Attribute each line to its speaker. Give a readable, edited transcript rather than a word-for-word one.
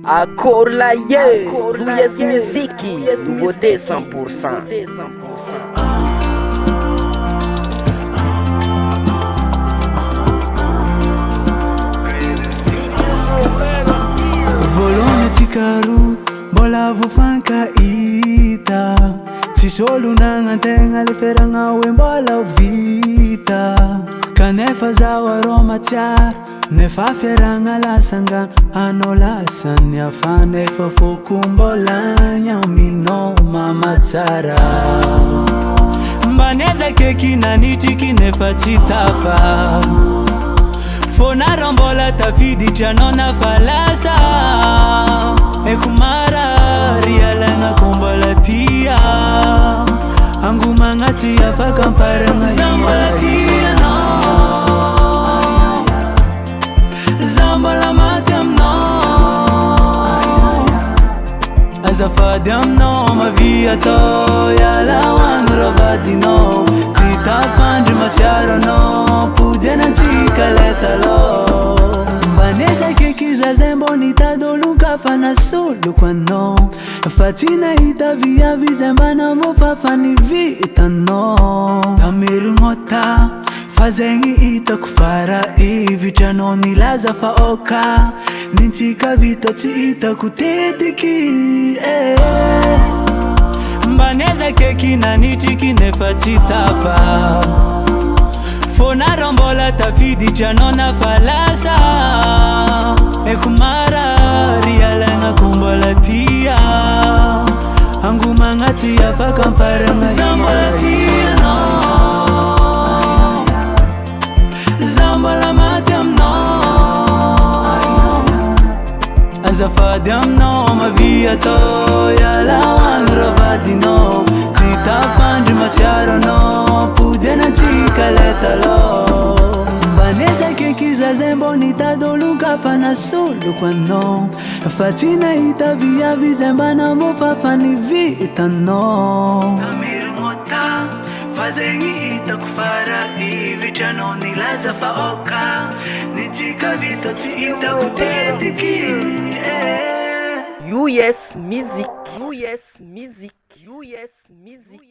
Speaker 1: Akorlaye, Yes Miziki, nouveauté 100%.
Speaker 2: Volone tikaru, bola vufanka ita. Sisolu nangantenga liferanga wembola vita. Kanefa zawa roma tiar, nefa feranga la sanga anola sanya fane fa fokumbola nyamino mama tsara. Mbaneza keki na nitiki nefa chitafa. Fona rombola tafidi chanona falasa. Ekumara rialanga kumbola tia. Anguma ngati ya fakampare nga zambola tia no. Zambola matem no. Azafadem no. Ma via to ya la wangrovadi no. Tita fandri masiaro no. Pudena tika leta lo. Mbaneza keki za zembo nitadoluka fana sulu kwa no. Fatina ita via vizembana mufafa ni vita no. Tamiru ngota fazengi ita kufara ivi chano nilaza faoka. Ninchika vita ti ita kutetiki Mbaneza keki na nitiki nefa chitafa. Fona rombola tafidi chanona falasa. Ekumara rialanga kumbola tia. Anguma ngati ya fakampare nga zambola tia no. Zambola matem no. Azafadem no. Ma via to ya la wangrovadi no. Tita fandri masiaro no. Pudena tika leta lo. Mbaneza keki za zembo nitadoluka fana sulu kwa no. Fatina ita via vizembana mufafa ni vita no. Tamiru ngota fazengi ita kufara ivi chano nilaza faoka. Ninchika vita ti ita kutetiki
Speaker 1: US Music, US Music, US Music.